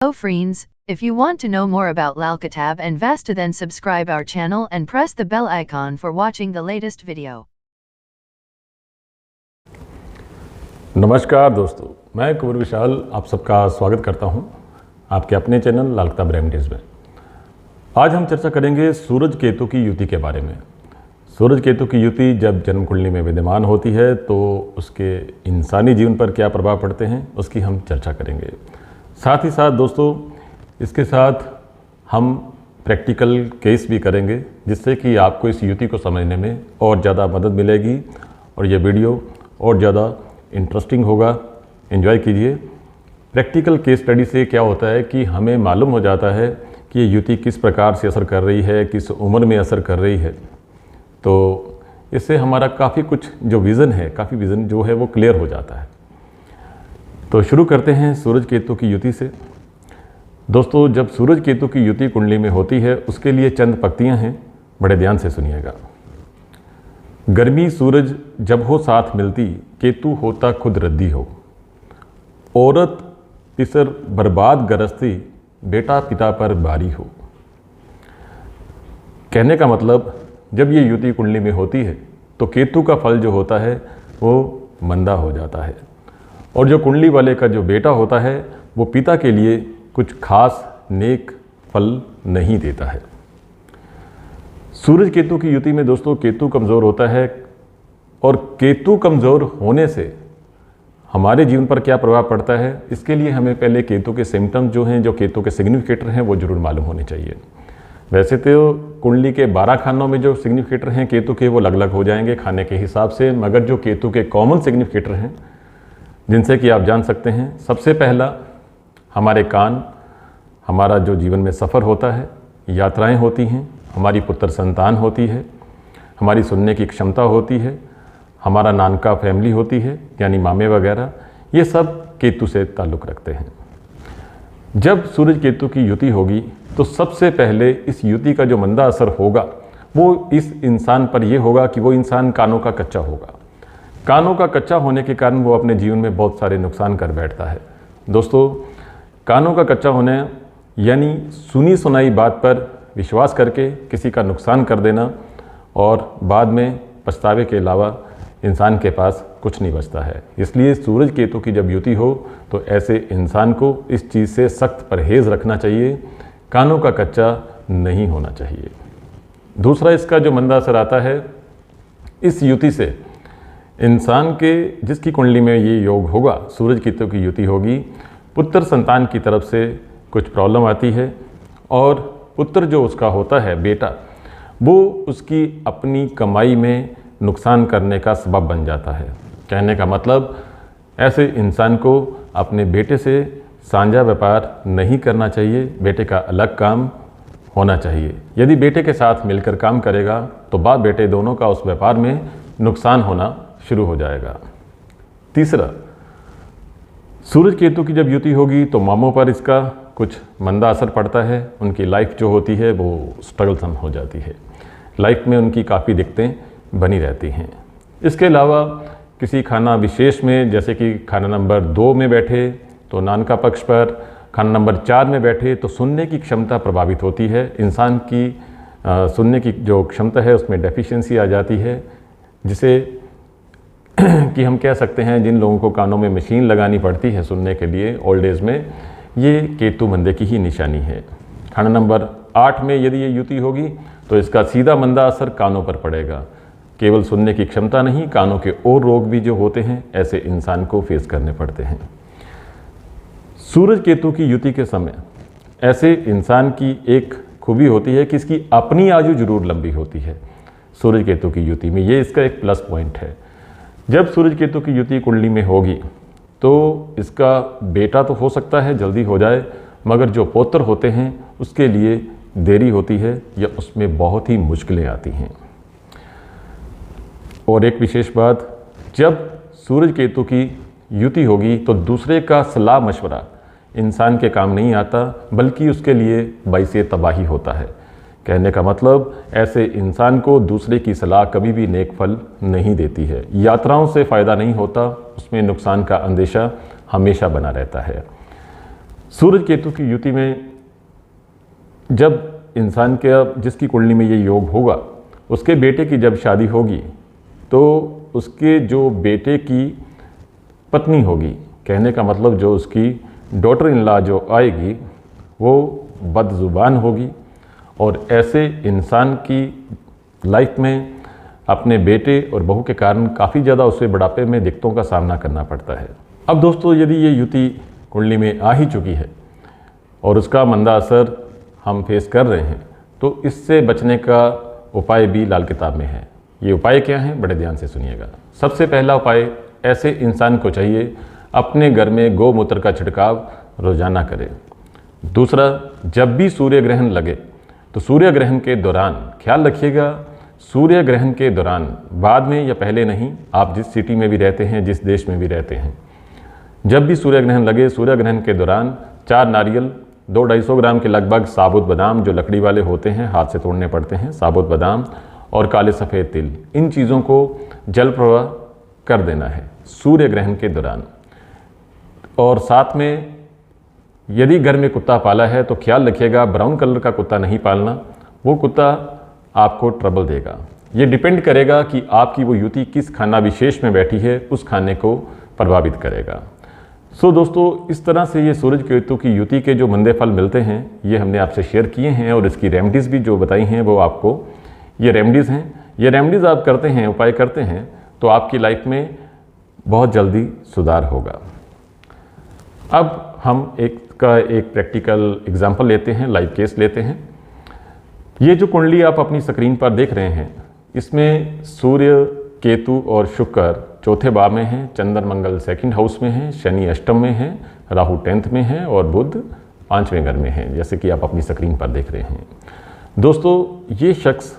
Hello friends, if you want to know more about Lalkitab and Vasta then subscribe our channel and press the bell icon for watching the latest video. नमस्कार दोस्तों, मैं कुंवर विशाल आप सबका स्वागत करता हूं आपके अपने चैनल लालकिताब रेमेडीज़ में। आज हम चर्चा करेंगे सूरज केतु की युति के बारे में। सूरज केतु की युति जब जन्म कुंडली में विद्यमान होती है तो उसके इंसानी जीवन पर क्या प्रभाव पड़ते हैं उसकी हम चर्चा करेंगे। साथ ही साथ दोस्तों इसके साथ हम प्रैक्टिकल केस भी करेंगे जिससे कि आपको इस युति को समझने में और ज़्यादा मदद मिलेगी और ये वीडियो और ज़्यादा इंटरेस्टिंग होगा। एंजॉय कीजिए। प्रैक्टिकल केस स्टडी से क्या होता है कि हमें मालूम हो जाता है कि ये युति किस प्रकार से असर कर रही है, किस उम्र में असर कर रही है। तो इससे हमारा काफ़ी कुछ जो विज़न है, काफ़ी विज़न जो है वो क्लियर हो जाता है। तो शुरू करते हैं सूरज केतु की युति से। दोस्तों जब सूरज केतु की युति कुंडली में होती है उसके लिए चंद पंक्तियां हैं, बड़े ध्यान से सुनिएगा। गर्मी सूरज जब हो साथ मिलती, केतु होता खुद रद्दी हो। औरत पिसर बर्बाद गरजती, बेटा पिता पर भारी हो। कहने का मतलब जब ये युति कुंडली में होती है तो केतु का फल जो होता है वो मंदा हो जाता है और जो कुंडली वाले का जो बेटा होता है वो पिता के लिए कुछ खास नेक फल नहीं देता है। सूरज केतु की युति में दोस्तों केतु कमज़ोर होता है और केतु कमज़ोर होने से हमारे जीवन पर क्या प्रभाव पड़ता है इसके लिए हमें पहले केतु के सिम्टम्स जो हैं, जो केतु के सिग्निफिकेटर हैं वो जरूर मालूम होने चाहिए। वैसे तो कुंडली के 12 खानों में जो सिग्निफिकेटर हैं केतु के वो अलग अलग हो जाएंगे खाने के हिसाब से, मगर जो केतु के कॉमन सिग्निफिकेटर हैं जिनसे कि आप जान सकते हैं, सबसे पहला हमारे कान, हमारा जो जीवन में सफ़र होता है, यात्राएं होती हैं, हमारी पुत्र संतान होती है, हमारी सुनने की क्षमता होती है, हमारा नानका फैमिली होती है यानी मामे वगैरह, ये सब केतु से ताल्लुक़ रखते हैं। जब सूरज केतु की युति होगी तो सबसे पहले इस युति का जो मंदा असर होगा वो इस इंसान पर ये होगा कि वो इंसान कानों का कच्चा होगा। कानों का कच्चा होने के कारण वो अपने जीवन में बहुत सारे नुकसान कर बैठता है। दोस्तों कानों का कच्चा होने यानी सुनी सुनाई बात पर विश्वास करके किसी का नुकसान कर देना और बाद में पछतावे के अलावा इंसान के पास कुछ नहीं बचता है। इसलिए सूरज केतु की जब युति हो तो ऐसे इंसान को इस चीज़ से सख्त परहेज़ रखना चाहिए, कानों का कच्चा नहीं होना चाहिए। दूसरा इसका जो मंदा असर आता है, इस युति से इंसान के जिसकी कुंडली में ये योग होगा, सूरज केतु की युति होगी, पुत्र संतान की तरफ से कुछ प्रॉब्लम आती है और पुत्र जो उसका होता है बेटा, वो उसकी अपनी कमाई में नुकसान करने का सबब बन जाता है। कहने का मतलब ऐसे इंसान को अपने बेटे से साझा व्यापार नहीं करना चाहिए, बेटे का अलग काम होना चाहिए। यदि बेटे के साथ मिलकर काम करेगा तो बाप बेटे दोनों का उस व्यापार में नुकसान होना शुरू हो जाएगा। तीसरा, सूरज केतु की जब युति होगी तो मामों पर इसका कुछ मंदा असर पड़ता है। उनकी लाइफ जो होती है वो स्ट्रगलसम हो जाती है, लाइफ में उनकी काफ़ी दिक्कतें बनी रहती हैं। इसके अलावा किसी खाना विशेष में, जैसे कि खाना नंबर 2 में बैठे तो नानका पक्ष पर, खाना नंबर 4 में बैठे तो सुनने की क्षमता प्रभावित होती है। इंसान की सुनने की जो क्षमता है उसमें डेफिशिएंसी आ जाती है, जिसे कि हम कह सकते हैं जिन लोगों को कानों में मशीन लगानी पड़ती है सुनने के लिए ओल्ड एज में, ये केतु मंदे की ही निशानी है। खाना नंबर 8 में यदि ये युति होगी तो इसका सीधा मंदा असर कानों पर पड़ेगा। केवल सुनने की क्षमता नहीं, कानों के और रोग भी जो होते हैं ऐसे इंसान को फेस करने पड़ते हैं। सूरज केतु की युति के समय ऐसे इंसान की एक खूबी होती है कि इसकी अपनी आयु जरूर लंबी होती है। सूरज केतु की युति में ये इसका एक प्लस पॉइंट है। जब सूरज केतु की युति कुंडली में होगी तो इसका बेटा तो हो सकता है जल्दी हो जाए, मगर जो पौत्र होते हैं उसके लिए देरी होती है या उसमें बहुत ही मुश्किलें आती हैं। और एक विशेष बात, जब सूरज केतु की युति होगी तो दूसरे का सलाह मशवरा इंसान के काम नहीं आता, बल्कि उसके लिए बाइसे तबाही होता है। कहने का मतलब ऐसे इंसान को दूसरे की सलाह कभी भी नेक फल नहीं देती है। यात्राओं से फ़ायदा नहीं होता, उसमें नुकसान का अंदेशा हमेशा बना रहता है। सूरज केतु की युति में जब इंसान के जिसकी कुंडली में ये योग होगा, उसके बेटे की जब शादी होगी तो उसके जो बेटे की पत्नी होगी, कहने का मतलब जो उसकी डॉटर इन लॉ जो आएगी वो बदजुबान होगी और ऐसे इंसान की लाइफ में अपने बेटे और बहू के कारण काफ़ी ज़्यादा उसे बुढ़ापे में दिक्कतों का सामना करना पड़ता है। अब दोस्तों, यदि ये युति कुंडली में आ ही चुकी है और उसका मंदा असर हम फेस कर रहे हैं, तो इससे बचने का उपाय भी लाल किताब में है। ये उपाय क्या हैं, बड़े ध्यान से सुनिएगा। सबसे पहला उपाय, ऐसे इंसान को चाहिए अपने घर में गौमूत्र का छिड़काव रोजाना करे। दूसरा, जब भी सूर्य ग्रहण लगे तो सूर्य ग्रहण के दौरान ख्याल रखिएगा, सूर्य ग्रहण के दौरान, बाद में या पहले नहीं, आप जिस सिटी में भी रहते हैं, जिस देश में भी रहते हैं, जब भी सूर्य ग्रहण लगे, सूर्य ग्रहण के दौरान 4 नारियल, 200-250 ग्राम के लगभग साबुत बादाम जो लकड़ी वाले होते हैं, हाथ से तोड़ने पड़ते हैं, साबुत बादाम और काले सफ़ेद तिल, इन चीज़ों को जल प्रवाह कर देना है सूर्य ग्रहण के दौरान। और साथ में यदि घर में कुत्ता पाला है तो ख्याल रखिएगा ब्राउन कलर का कुत्ता नहीं पालना, वो कुत्ता आपको ट्रबल देगा। ये डिपेंड करेगा कि आपकी वो युति किस खाना विशेष में बैठी है, उस खाने को प्रभावित करेगा। सो दोस्तों, इस तरह से ये सूरज केतु की युति के जो मंदे फल मिलते हैं, ये हमने आपसे शेयर किए हैं और इसकी रेमेडीज़ भी जो बताई हैं वो आपको ये रेमेडीज़ हैं। ये रेमेडीज़ आप करते हैं, उपाय करते हैं, तो आपकी लाइफ में बहुत जल्दी सुधार होगा। अब हम एक प्रैक्टिकल एग्जाम्पल लेते हैं, लाइव केस लेते हैं। ये जो कुंडली आप अपनी स्क्रीन पर देख रहे हैं, इसमें सूर्य, केतु और शुक्र चौथे भाव में हैं, चंद्र मंगल 2nd हाउस में हैं, शनि अष्टम में हैं, राहु 10th में हैं और बुध 5वें घर में हैं, जैसे कि आप अपनी स्क्रीन पर देख रहे हैं। दोस्तों, ये शख्स,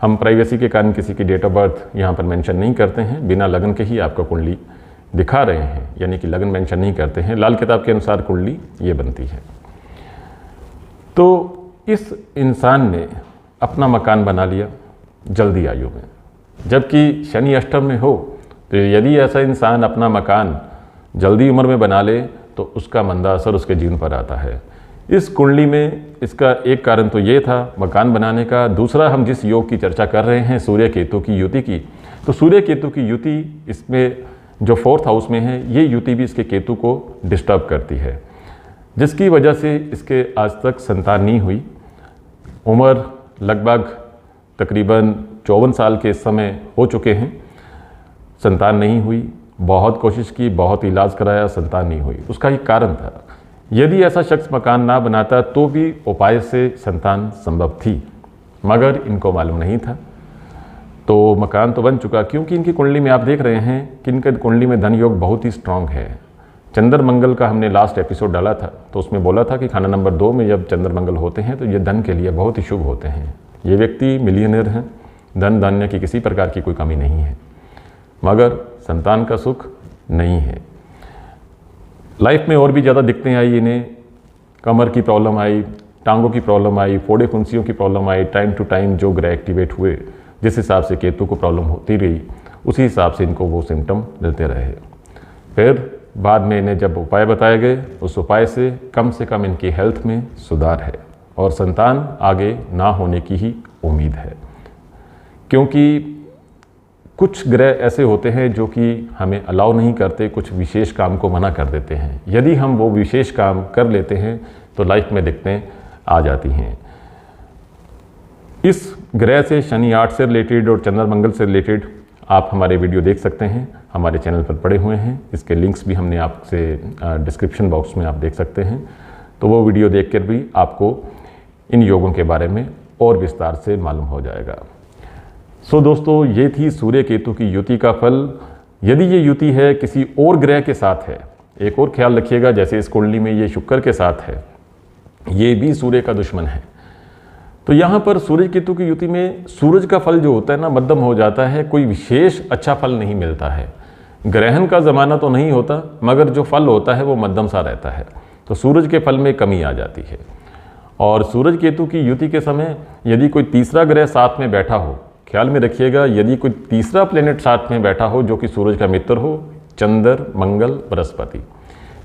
हम प्राइवेसी के कारण किसी की डेट ऑफ बर्थ यहाँ पर मेंशन नहीं करते हैं, बिना लगन के ही आपको कुंडली दिखा रहे हैं, यानी कि लगन मेंशन नहीं करते हैं। लाल किताब के अनुसार कुंडली ये बनती है। तो इस इंसान ने अपना मकान बना लिया जल्दी आयु में, जबकि शनि अष्टम में हो, तो यदि ऐसा इंसान अपना मकान जल्दी उम्र में बना ले तो उसका मंदा असर उसके जीवन पर आता है। इस कुंडली में इसका एक कारण तो ये था मकान बनाने का। दूसरा, हम जिस योग की चर्चा कर रहे हैं सूर्य केतु की युति की, तो सूर्य केतु की युति इसमें जो 4th हाउस में है, ये युति भी इसके केतु को डिस्टर्ब करती है, जिसकी वजह से इसके आज तक संतान नहीं हुई। उम्र लगभग तकरीबन 54 साल के इस समय हो चुके हैं, संतान नहीं हुई। बहुत कोशिश की, बहुत इलाज कराया, संतान नहीं हुई। उसका एक कारण था, यदि ऐसा शख्स मकान ना बनाता तो भी उपाय से संतान संभव थी, मगर इनको मालूम नहीं था। तो मकान तो बन चुका, क्योंकि इनकी कुंडली में आप देख रहे हैं कि इनके कुंडली में धन योग बहुत ही स्ट्रांग है। चंद्र मंगल का हमने लास्ट एपिसोड डाला था, तो उसमें बोला था कि खाना नंबर 2 में जब चंद्र मंगल होते हैं तो ये धन के लिए बहुत ही शुभ होते हैं। ये व्यक्ति मिलियनर हैं, धन धान्य की किसी प्रकार की कोई कमी नहीं है, मगर संतान का सुख नहीं है। लाइफ में और भी ज़्यादा दिक्कतें आई इन्हें, कमर की प्रॉब्लम आई, टांगों की प्रॉब्लम आई, फोड़े फुंसियों की प्रॉब्लम आई। टाइम टू टाइम जो ग्रह एक्टिवेट हुए, जिस हिसाब से केतु को प्रॉब्लम होती रही, उसी हिसाब से इनको वो सिम्टम मिलते रहे। फिर बाद में इन्हें जब उपाय बताए गए, उस उपाय से कम इनकी हेल्थ में सुधार है और संतान आगे ना होने की ही उम्मीद है। क्योंकि कुछ ग्रह ऐसे होते हैं जो कि हमें अलाउ नहीं करते, कुछ विशेष काम को मना कर देते हैं। यदि हम वो विशेष काम कर लेते हैं तो लाइफ में दिक्कतें आ जाती हैं। इस ग्रह से, शनि 8 से रिलेटेड और चंद्र मंगल से रिलेटेड आप हमारे वीडियो देख सकते हैं, हमारे चैनल पर पड़े हुए हैं। इसके लिंक्स भी हमने आपसे डिस्क्रिप्शन बॉक्स में आप देख सकते हैं, तो वो वीडियो देखकर भी आपको इन योगों के बारे में और विस्तार से मालूम हो जाएगा। सो दोस्तों, ये थी सूर्य केतु की युति का फल। यदि ये युति है किसी और ग्रह के साथ है, एक और ख्याल रखिएगा, जैसे इस कुंडली में ये शुक्र के साथ है, ये भी सूर्य का दुश्मन है, तो यहाँ पर सूर्य केतु की युति में सूरज का फल जो होता है ना, मध्यम हो जाता है, कोई विशेष अच्छा फल नहीं मिलता है। ग्रहण का ज़माना तो नहीं होता, मगर जो फल होता है वो मध्यम सा रहता है, तो सूरज के फल में कमी आ जाती है। और सूरज केतु की युति के समय यदि कोई तीसरा ग्रह साथ में बैठा हो, ख्याल में रखिएगा, यदि कोई तीसरा प्लेनेट साथ में बैठा हो जो कि सूरज का मित्र हो, चंद्र, मंगल, बृहस्पति,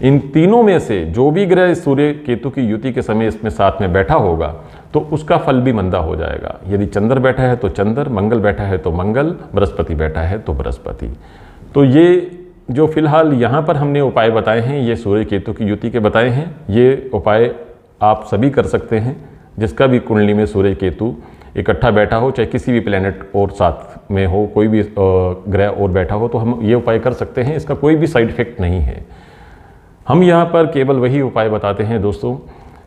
इन तीनों में से जो भी ग्रह सूर्य केतु की युति के समय इसमें साथ में बैठा होगा तो उसका फल भी मंदा हो जाएगा। यदि चंद्र बैठा है तो चंद्र, मंगल बैठा है तो मंगल, बृहस्पति बैठा है तो बृहस्पति। तो ये जो फिलहाल यहाँ पर हमने उपाय बताए हैं ये सूर्य केतु की युति के बताए हैं। ये उपाय आप सभी कर सकते हैं, जिसका भी कुंडली में सूर्य केतु इकट्ठा बैठा हो, चाहे किसी भी प्लेनेट और साथ में हो, कोई भी ग्रह और बैठा हो, तो हम ये उपाय कर सकते हैं। इसका कोई भी साइड इफेक्ट नहीं है। हम यहाँ पर केवल वही उपाय बताते हैं दोस्तों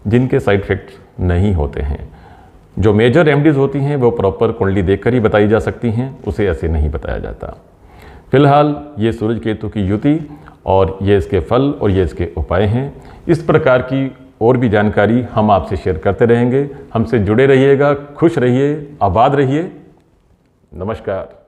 जिनके साइड इफेक्ट नहीं होते हैं। जो मेजर रेमेडीज होती हैं वो प्रॉपर कुंडली देखकर ही बताई जा सकती हैं, उसे ऐसे नहीं बताया जाता। फिलहाल ये सूरज केतु की युति और ये इसके फल और ये इसके उपाय हैं। इस प्रकार की और भी जानकारी हम आपसे शेयर करते रहेंगे। हमसे जुड़े रहिएगा, खुश रहिए, आबाद रहिए। नमस्कार।